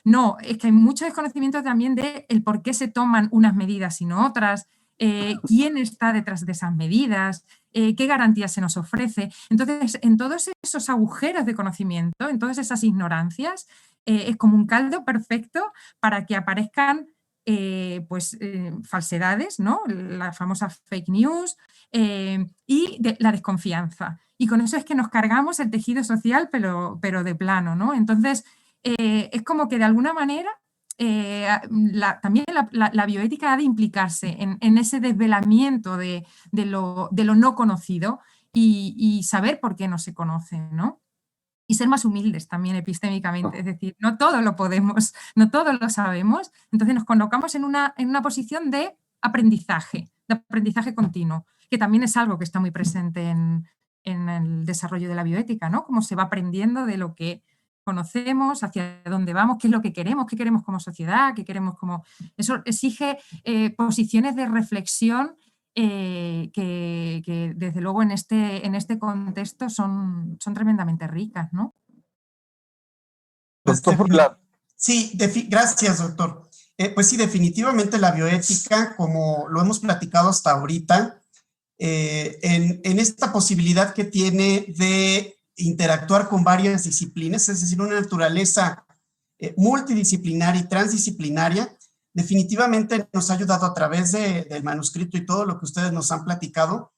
no, es que hay mucho desconocimiento también de el por qué se toman unas medidas y no otras, quién está detrás de esas medidas, qué garantías se nos ofrece. Entonces, en todos esos agujeros de conocimiento, en todas esas ignorancias, es como un caldo perfecto para que aparezcan falsedades, ¿no? La famosa fake news y la desconfianza. Y con eso es que nos cargamos el tejido social, pero de plano, ¿no? Entonces, es como que de alguna manera también la bioética ha de implicarse en ese desvelamiento de lo no conocido y saber por qué no se conoce, ¿no? Y ser más humildes también epistémicamente, es decir, no todo lo podemos, no todo lo sabemos, entonces nos colocamos en una posición de aprendizaje continuo, que también es algo que está muy presente en el desarrollo de la bioética, ¿no? Cómo se va aprendiendo de lo que conocemos, hacia dónde vamos, qué es lo que queremos como sociedad, qué queremos como... Eso exige posiciones de reflexión que desde luego en este contexto son tremendamente ricas, ¿no? Pues Doctor Furlan. sí, gracias, doctor. Pues sí, definitivamente la bioética, como lo hemos platicado hasta ahorita, en esta posibilidad que tiene de interactuar con varias disciplinas, es decir, una naturaleza multidisciplinaria y transdisciplinaria, definitivamente nos ha ayudado a través del manuscrito y todo lo que ustedes nos han platicado,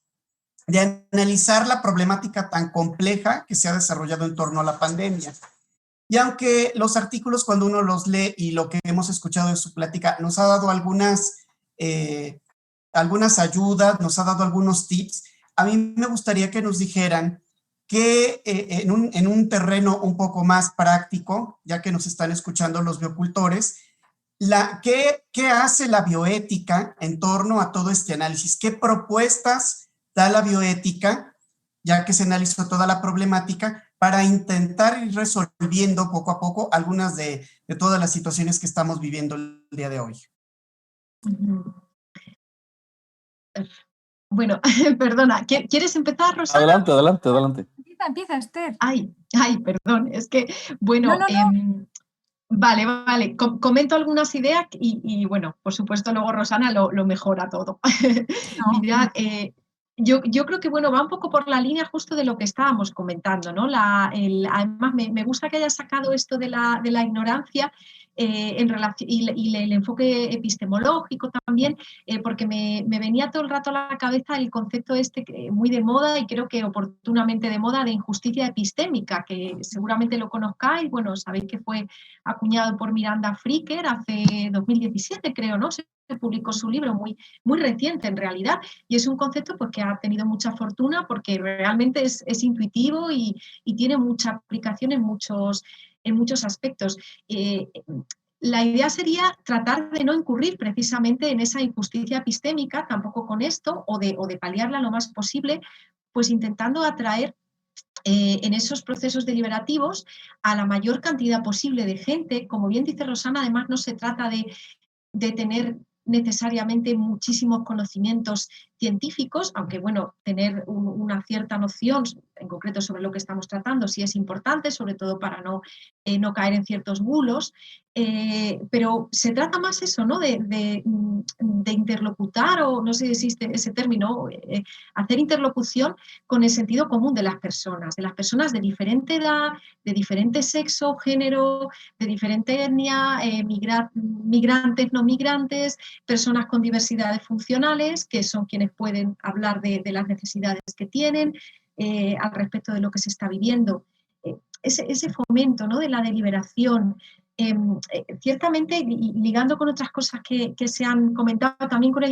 de analizar la problemática tan compleja que se ha desarrollado en torno a la pandemia. Y aunque los artículos, cuando uno los lee y lo que hemos escuchado de su plática, nos ha dado algunas ayudas, nos ha dado algunos tips, a mí me gustaría que nos dijeran que en un terreno un poco más práctico, ya que nos están escuchando los biocultores, ¿qué hace la bioética en torno a todo este análisis? ¿Qué propuestas da la bioética, ya que se analizó toda la problemática, para intentar ir resolviendo poco a poco algunas de todas las situaciones que estamos viviendo el día de hoy? Bueno, perdona, ¿quieres empezar, Rosana? Adelante. Empieza, Esther. Ay, perdón, es que, bueno, No. Vale, comento algunas ideas y bueno, por supuesto luego Rosana lo mejora todo. No. Mirad, yo creo que bueno, va un poco por la línea justo de lo que estábamos comentando, ¿no? Además me gusta que hayas sacado esto de la ignorancia en relación, y el enfoque epistemológico también, porque me venía todo el rato a la cabeza el concepto muy de moda, y creo que oportunamente de moda, de injusticia epistémica, que seguramente lo conozcáis. Bueno, sabéis que fue acuñado por Miranda Fricker hace 2017, creo, ¿no? Si publicó su libro muy, muy reciente en realidad, y es un concepto pues, que ha tenido mucha fortuna porque realmente es intuitivo y tiene mucha aplicación en muchos aspectos. La idea sería tratar de no incurrir precisamente en esa injusticia epistémica, tampoco con esto, o de paliarla lo más posible, pues intentando atraer en esos procesos deliberativos a la mayor cantidad posible de gente. Como bien dice Rosana, además no se trata de tener necesariamente muchísimos conocimientos científicos, aunque bueno, tener una cierta noción en concreto sobre lo que estamos tratando sí es importante, sobre todo para no caer en ciertos bulos, pero se trata más eso, ¿no? de interlocutar, o no sé si existe ese término, hacer interlocución con el sentido común de las personas de diferente edad, de diferente sexo, género, de diferente etnia, migrantes, no migrantes, personas con diversidades funcionales, que son quienes pueden hablar de las necesidades que tienen al respecto de lo que se está viviendo. Ese fomento, ¿no?, de la deliberación, ciertamente, y ligando con otras cosas que se han comentado, también con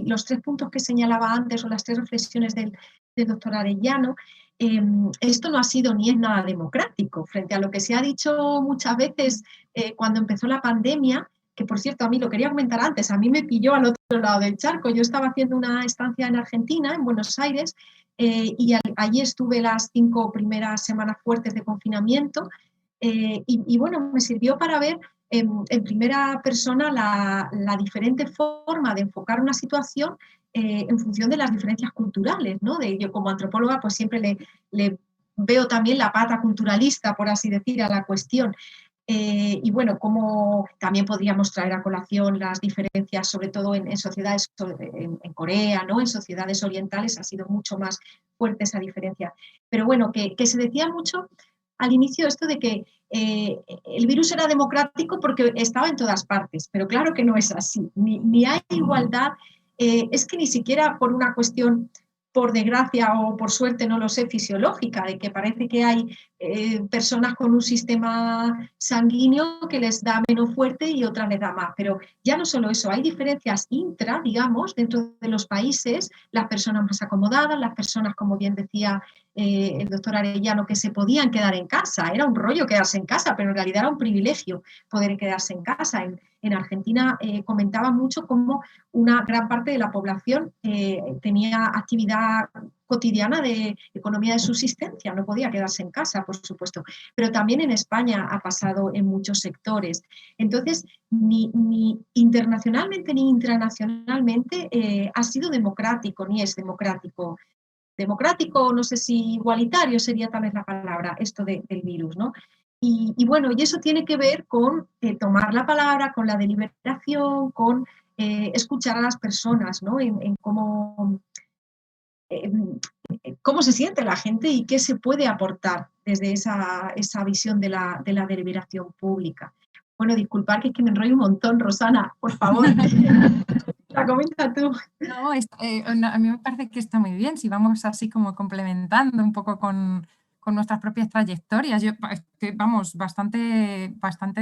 los 3 puntos que señalaba antes, o las 3 reflexiones del doctor Arellano, esto no ha sido ni es nada democrático, frente a lo que se ha dicho muchas veces cuando empezó la pandemia, que por cierto a mí lo quería comentar antes, a mí me pilló al otro lado del charco. Yo estaba haciendo una estancia en Argentina, en Buenos Aires, y allí estuve las 5 primeras semanas fuertes de confinamiento, y bueno, me sirvió para ver en primera persona la diferente forma de enfocar una situación en función de las diferencias culturales, ¿no? Yo como antropóloga pues siempre le veo también la pata culturalista, por así decir, a la cuestión. Y bueno, como también podríamos traer a colación las diferencias, sobre todo en sociedades, en Corea, ¿no?, en sociedades orientales ha sido mucho más fuerte esa diferencia. Pero bueno, que se decía mucho al inicio esto de que el virus era democrático porque estaba en todas partes, pero claro que no es así, ni hay igualdad, es que ni siquiera por una cuestión, por desgracia o por suerte, no lo sé, fisiológica, de que parece que hay personas con un sistema sanguíneo que les da menos fuerte y otras les da más. Pero ya no solo eso, hay diferencias intra, digamos, dentro de los países, las personas más acomodadas, las personas, como bien decía el doctor Arellano, que se podían quedar en casa. Era un rollo quedarse en casa, pero en realidad era un privilegio poder quedarse en casa. En Argentina comentaban mucho cómo una gran parte de la población tenía actividad cotidiana de economía de subsistencia, no podía quedarse en casa, por supuesto, pero también en España ha pasado en muchos sectores. Entonces, ni internacionalmente ni internacionalmente ha sido democrático, ni es democrático. Democrático, no sé si igualitario sería tal vez la palabra, esto del virus, ¿no? Y bueno, y eso tiene que ver con tomar la palabra, con la deliberación, con escuchar a las personas, ¿no? En cómo se siente la gente y qué se puede aportar desde esa visión de la deliberación pública. Bueno, disculpad que es que me enrollo un montón, Rosana, por favor. La comenta tú. No, a mí me parece que está muy bien, si vamos así como complementando un poco con nuestras propias trayectorias. Yo estoy, vamos, bastante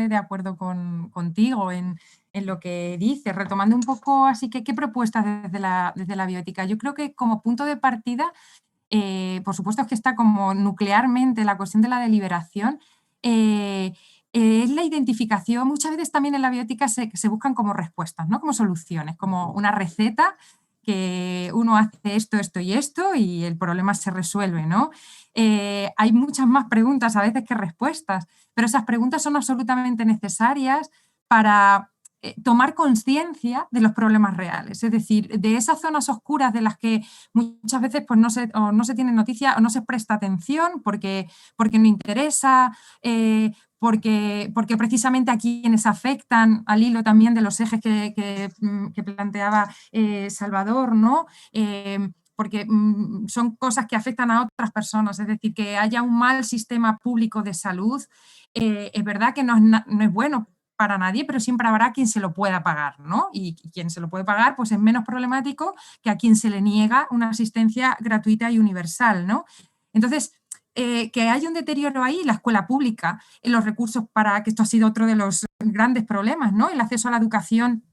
de acuerdo contigo en lo que dices, retomando un poco así que qué propuestas desde la bioética. Yo creo que como punto de partida, por supuesto es que está como nuclearmente la cuestión de la deliberación, es la identificación. Muchas veces también en la bioética se buscan como respuestas, ¿no?, como soluciones, como una receta que uno hace esto, esto y esto y el problema se resuelve, ¿no? Hay muchas más preguntas a veces que respuestas, pero esas preguntas son absolutamente necesarias para tomar conciencia de los problemas reales, es decir, de esas zonas oscuras de las que muchas veces pues, no se tiene noticia o no se presta atención porque no interesa, porque precisamente a quienes afectan, al hilo también de los ejes que planteaba Salvador, ¿no? Porque son cosas que afectan a otras personas, es decir, que haya un mal sistema público de salud, es verdad que no es bueno para nadie, pero siempre habrá quien se lo pueda pagar, ¿no? Y quien se lo puede pagar pues es menos problemático que a quien se le niega una asistencia gratuita y universal, ¿no? Entonces, que haya un deterioro ahí, la escuela pública, los recursos para, que esto ha sido otro de los grandes problemas, ¿no?, el acceso a la educación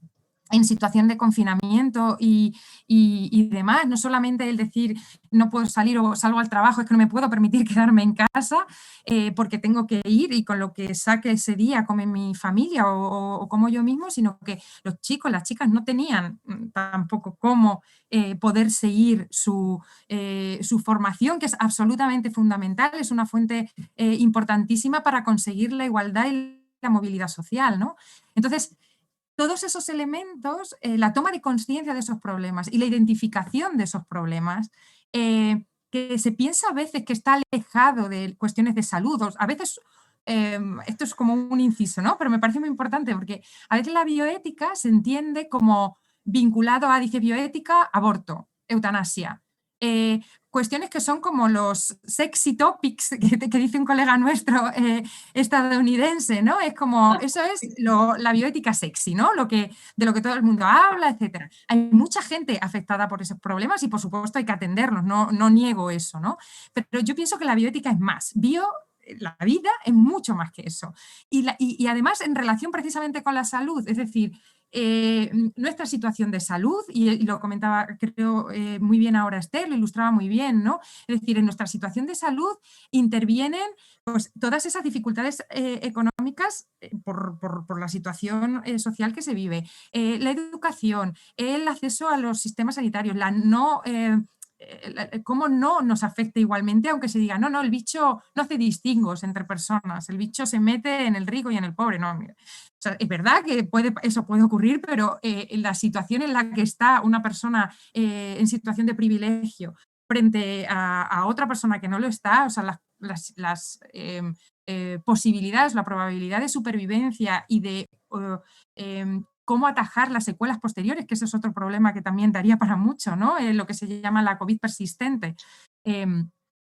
en situación de confinamiento y demás, no solamente el decir no puedo salir o salgo al trabajo, es que no me puedo permitir quedarme en casa porque tengo que ir y con lo que saque ese día come mi familia o como yo mismo, sino que los chicos, las chicas no tenían tampoco cómo poder seguir su formación, que es absolutamente fundamental, es una fuente importantísima para conseguir la igualdad y la movilidad social, ¿no? Entonces, todos esos elementos, la toma de conciencia de esos problemas y la identificación de esos problemas, que se piensa a veces que está alejado de cuestiones de salud, a veces esto es como un inciso, ¿no? Pero me parece muy importante porque a veces la bioética se entiende como vinculado a, dice bioética, aborto, eutanasia. Cuestiones que son como los sexy topics que dice un colega nuestro estadounidense, ¿no? Es como, eso es la bioética sexy, ¿no? De lo que todo el mundo habla, etc. Hay mucha gente afectada por esos problemas y por supuesto hay que atenderlos, no niego eso, ¿no? Pero yo pienso que la bioética es más. La vida es mucho más que eso. Y además en relación precisamente con la salud, es decir, nuestra situación de salud, y lo comentaba creo muy bien ahora Esther, lo ilustraba muy bien, ¿no? Es decir, en nuestra situación de salud intervienen pues, todas esas dificultades económicas por la situación social que se vive, la educación, el acceso a los sistemas sanitarios, cómo no nos afecta igualmente, aunque se diga, no, el bicho no hace distingos entre personas, el bicho se mete en el rico y en el pobre, no, mira. O sea, es verdad que eso puede ocurrir, pero en la situación en la que está una persona en situación de privilegio frente a otra persona que no lo está, o sea, las posibilidades, la probabilidad de supervivencia y de cómo atajar las secuelas posteriores, que ese es otro problema que también daría para mucho, ¿no? Lo que se llama la COVID persistente. Es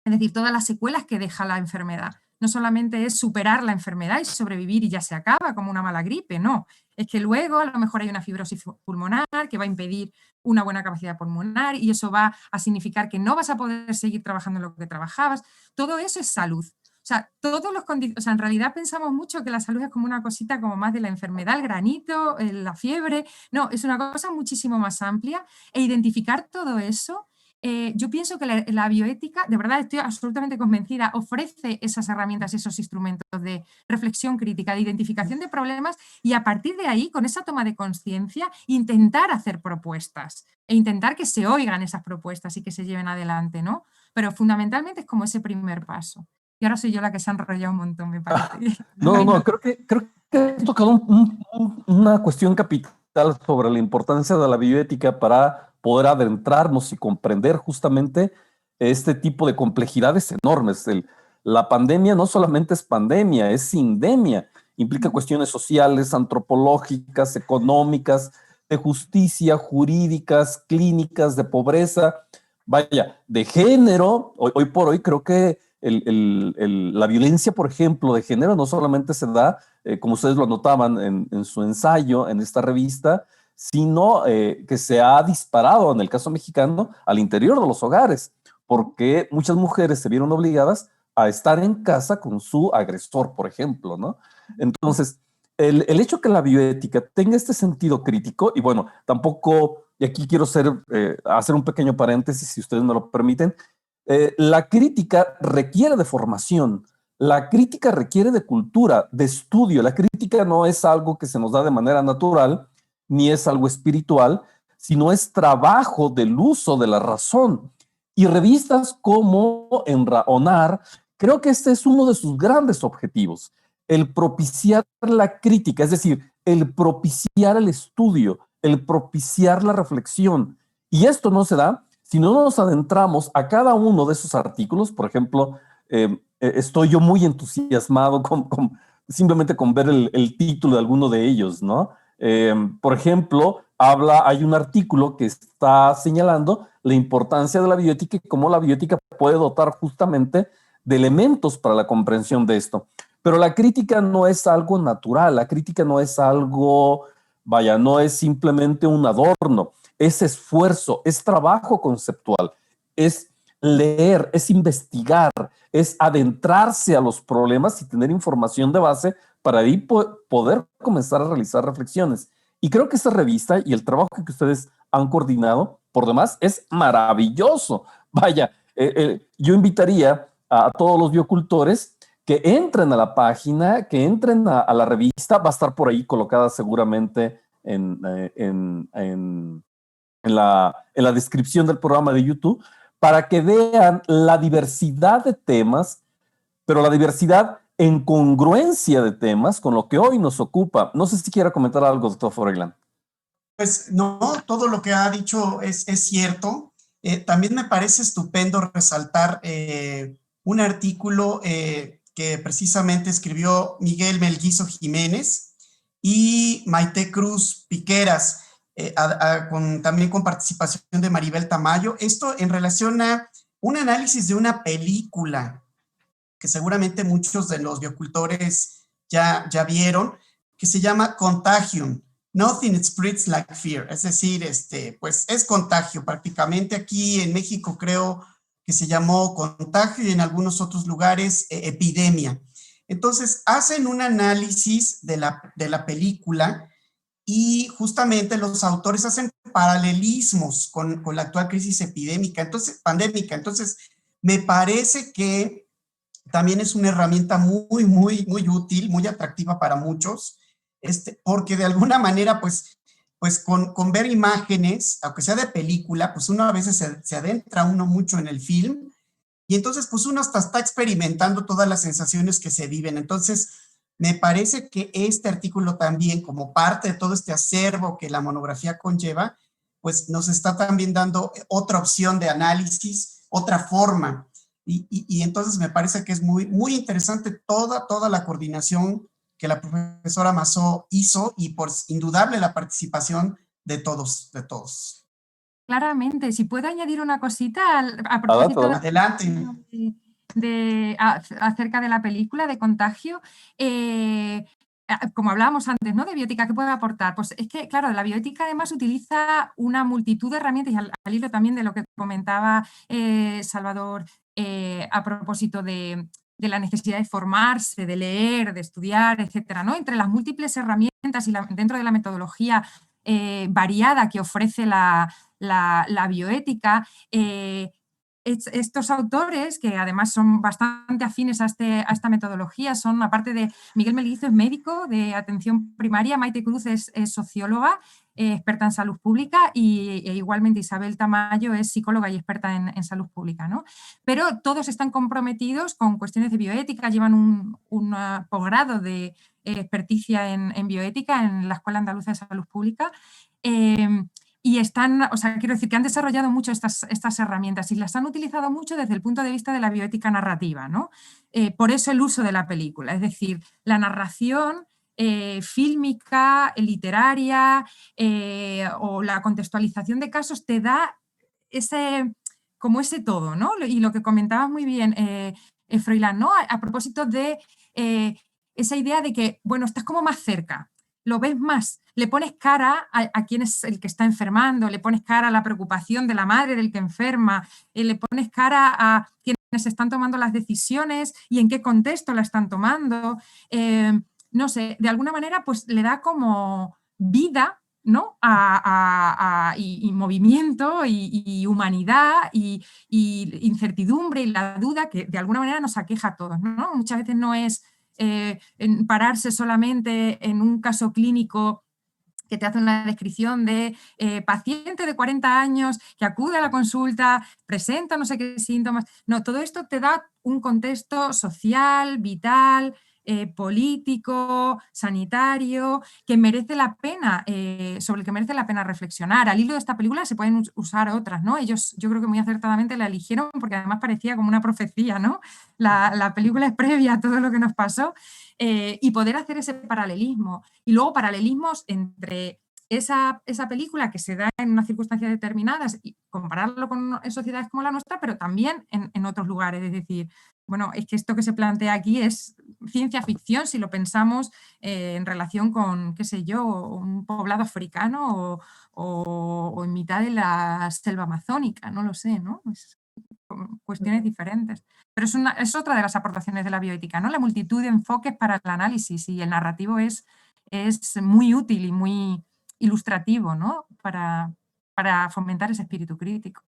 decir, todas las secuelas que deja la enfermedad. No solamente es superar la enfermedad y sobrevivir y ya se acaba como una mala gripe, no. Es que luego a lo mejor hay una fibrosis pulmonar que va a impedir una buena capacidad pulmonar y eso va a significar que no vas a poder seguir trabajando en lo que trabajabas. Todo eso es salud. O sea, en realidad pensamos mucho que la salud es como una cosita como más de la enfermedad, el granito, la fiebre. No, es una cosa muchísimo más amplia e identificar todo eso. Yo pienso que la bioética, de verdad estoy absolutamente convencida, ofrece esas herramientas, esos instrumentos de reflexión crítica, de identificación de problemas y a partir de ahí, con esa toma de conciencia, intentar hacer propuestas e intentar que se oigan esas propuestas y que se lleven adelante, ¿no? Pero fundamentalmente es como ese primer paso. Y ahora soy yo la que se ha enrollado un montón, me parece. No, creo que has tocado una cuestión capital sobre la importancia de la bioética para poder adentrarnos y comprender justamente este tipo de complejidades enormes. La pandemia no solamente es pandemia, es sindemia. Implica cuestiones sociales, antropológicas, económicas, de justicia, jurídicas, clínicas, de pobreza, vaya, de género. Hoy por hoy creo que la violencia, por ejemplo, de género no solamente se da, como ustedes lo anotaban en su ensayo, en esta revista, sino que se ha disparado, en el caso mexicano, al interior de los hogares, porque muchas mujeres se vieron obligadas a estar en casa con su agresor, por ejemplo, ¿no? Entonces, el hecho que la bioética tenga este sentido crítico, y bueno, tampoco, y aquí quiero hacer un pequeño paréntesis, si ustedes me lo permiten, la crítica requiere de formación, la crítica requiere de cultura, de estudio. La crítica no es algo que se nos da de manera natural, ni es algo espiritual, sino es trabajo del uso de la razón. Y revistas como Enraonar, creo que este es uno de sus grandes objetivos, el propiciar la crítica, es decir, el propiciar el estudio, el propiciar la reflexión. Y esto no se da si no nos adentramos a cada uno de esos artículos. Por ejemplo, estoy yo muy entusiasmado simplemente con ver el título de alguno de ellos, ¿no? Por ejemplo, hay un artículo que está señalando la importancia de la bioética y cómo la bioética puede dotar justamente de elementos para la comprensión de esto. Pero la crítica no es algo natural, la crítica no es algo, vaya, no es simplemente un adorno, es esfuerzo, es trabajo conceptual, es leer, es investigar, es adentrarse a los problemas y tener información de base para ahí poder comenzar a realizar reflexiones. Y creo que esta revista y el trabajo que ustedes han coordinado, por demás, es maravilloso. Vaya, yo invitaría a todos los biocultores que entren a la página, que entren a la revista, va a estar por ahí colocada seguramente en la descripción del programa de YouTube, para que vean la diversidad de temas, pero la diversidad en congruencia de temas con lo que hoy nos ocupa. No sé si quiera comentar algo, doctor Froilán. Pues no, todo lo que ha dicho es cierto. También me parece estupendo resaltar un artículo que precisamente escribió Miguel Melguizo Jiménez y Maite Cruz Piqueras, también con participación de Maribel Tamayo. Esto en relación a un análisis de una película que seguramente muchos de los biocultores ya vieron, que se llama Contagion. Nothing spreads like fear, es decir, pues es contagio prácticamente. Aquí en México creo que se llamó contagio y en algunos otros lugares epidemia. Entonces hacen un análisis de la película y justamente los autores hacen paralelismos con la actual crisis pandémica. Entonces me parece que también es una herramienta muy, muy, muy útil, muy atractiva para muchos, porque de alguna manera, pues con ver imágenes, aunque sea de película, pues uno a veces se adentra uno mucho en el film, y entonces pues uno hasta está experimentando todas las sensaciones que se viven. Entonces, me parece que este artículo también, como parte de todo este acervo que la monografía conlleva, pues nos está también dando otra opción de análisis, otra forma. Y entonces me parece que es muy, muy interesante toda la coordinación que la profesora Mazó hizo y por indudable la participación de todos. Claramente, si puedo añadir una cosita a propósito Adelante. acerca de la película de Contagio. Como hablábamos antes, ¿no? De bioética, ¿qué puede aportar? Pues es que, claro, la bioética además utiliza una multitud de herramientas, y al hilo también de lo que comentaba Salvador a propósito de la necesidad de formarse, de leer, de estudiar, etcétera, ¿no? Entre las múltiples herramientas y dentro de la metodología variada que ofrece la bioética, estos autores, que además son bastante afines a esta metodología, son, aparte de Miguel Melguizo, es médico de atención primaria, Maite Cruz es socióloga, experta en salud pública, e igualmente Isabel Tamayo es psicóloga y experta en salud pública, ¿no? Pero todos están comprometidos con cuestiones de bioética, llevan un posgrado de experticia en bioética en la Escuela Andaluza de Salud Pública. Y quiero decir que han desarrollado mucho estas herramientas y las han utilizado mucho desde el punto de vista de la bioética narrativa, ¿no? Por eso el uso de la película, es decir, la narración fílmica, literaria o la contextualización de casos te da ese todo, ¿no? Y lo que comentabas muy bien, Froilán, ¿no? A propósito de esa idea de que, bueno, estás como más cerca, lo ves más, le pones cara a quién es el que está enfermando, le pones cara a la preocupación de la madre del que enferma, le pones cara a quienes están tomando las decisiones y en qué contexto la están tomando. No sé, de alguna manera pues le da como vida, ¿no? y movimiento y humanidad y incertidumbre y la duda que de alguna manera nos aqueja a todos, ¿no? Muchas veces no es en pararse solamente en un caso clínico que te hace una descripción de paciente de 40 años que acude a la consulta, presenta no sé qué síntomas. No, todo esto te da un contexto social, vital, político, sanitario, que merece la pena, sobre el que merece la pena reflexionar. Al hilo de esta película se pueden usar otras, ¿no? Ellos, yo creo que muy acertadamente la eligieron porque además parecía como una profecía, ¿no? La película es previa a todo lo que nos pasó y poder hacer ese paralelismo. Y luego paralelismos entre esa película que se da en unas circunstancias determinadas y compararlo con sociedades como la nuestra, pero también en otros lugares. Es decir, bueno, es que esto que se plantea aquí es ciencia ficción si lo pensamos en relación con, qué sé yo, un poblado africano o en mitad de la selva amazónica, no lo sé, ¿no? Cuestiones diferentes. Pero es otra de las aportaciones de la bioética, ¿no? La multitud de enfoques para el análisis, y el narrativo es muy útil y muy ilustrativo, ¿no? Para fomentar ese espíritu crítico.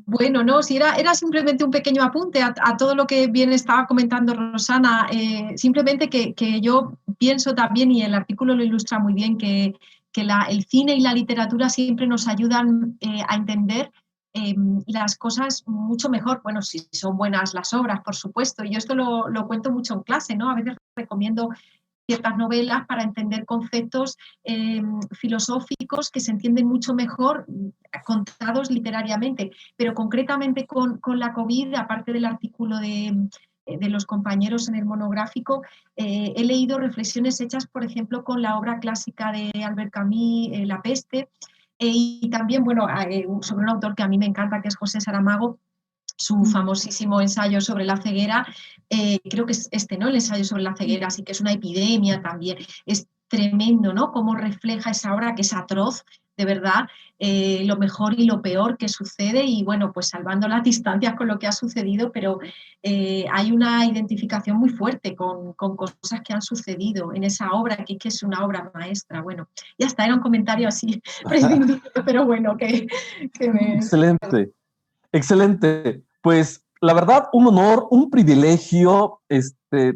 Bueno, no, si era simplemente un pequeño apunte a todo lo que bien estaba comentando Rosana, simplemente que yo pienso también, y el artículo lo ilustra muy bien, que el cine y la literatura siempre nos ayudan a entender las cosas mucho mejor. Bueno, si son buenas las obras, por supuesto, y yo esto lo cuento mucho en clase, ¿no? A veces recomiendo ciertas novelas para entender conceptos filosóficos que se entienden mucho mejor contados literariamente, pero concretamente con la COVID, aparte del artículo de los compañeros en el monográfico, he leído reflexiones hechas, por ejemplo, con la obra clásica de Albert Camus, La peste, y también, bueno, sobre un autor que a mí me encanta, que es José Saramago, su famosísimo ensayo sobre la ceguera, creo que es este, ¿no? El ensayo sobre la ceguera, así que es una epidemia también. Es tremendo, ¿no? Cómo refleja esa obra que es atroz, de verdad, lo mejor y lo peor que sucede, y bueno, pues salvando las distancias con lo que ha sucedido, pero hay una identificación muy fuerte con cosas que han sucedido en esa obra, que es una obra maestra. Bueno, ya está, era un comentario así, pero bueno, que me... Excelente, excelente. Pues la verdad, un honor, un privilegio.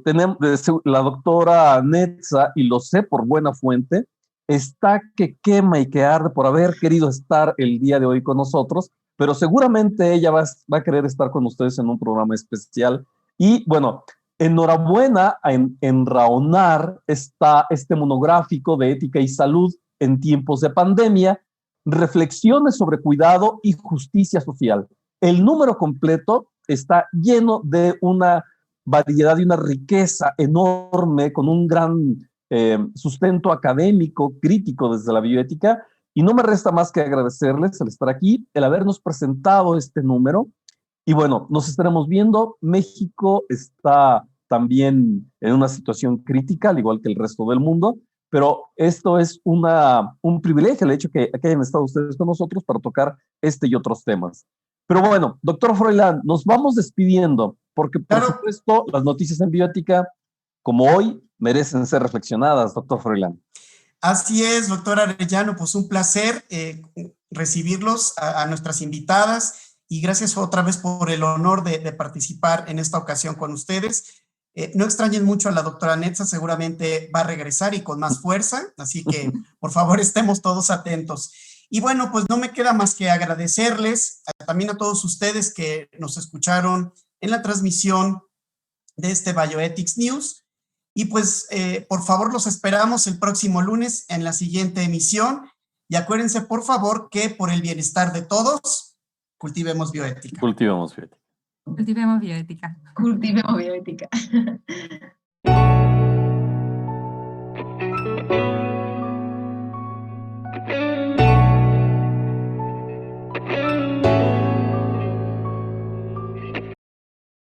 Tenemos la doctora Netza, y lo sé por buena fuente, está que quema y que arde por haber querido estar el día de hoy con nosotros, pero seguramente ella va a querer estar con ustedes en un programa especial. Y bueno, enhorabuena en Raonar está este monográfico de ética y salud en tiempos de pandemia, reflexiones sobre cuidado y justicia social. El número completo está lleno de una variedad y una riqueza enorme, con un gran sustento académico, crítico desde la bioética, y no me resta más que agradecerles el estar aquí, el habernos presentado este número, y bueno, nos estaremos viendo. México está también en una situación crítica, al igual que el resto del mundo, pero esto es un privilegio, el hecho que hayan estado ustedes con nosotros para tocar este y otros temas. Pero bueno, doctor Froilán, nos vamos despidiendo, porque por supuesto las noticias en bioética, como hoy, merecen ser reflexionadas, doctor Froilán. Así es, doctor Arellano, pues un placer recibirlos a nuestras invitadas, y gracias otra vez por el honor de participar en esta ocasión con ustedes. No extrañen mucho a la doctora Netza, seguramente va a regresar y con más fuerza, así que por favor estemos todos atentos. Y bueno, pues no me queda más que agradecerles también a todos ustedes que nos escucharon en la transmisión de este Bioethics News. Y pues, por favor, los esperamos el próximo lunes en la siguiente emisión. Y acuérdense, por favor, que por el bienestar de todos, cultivemos bioética. Cultivemos bioética. Cultivemos bioética. Cultivemos bioética.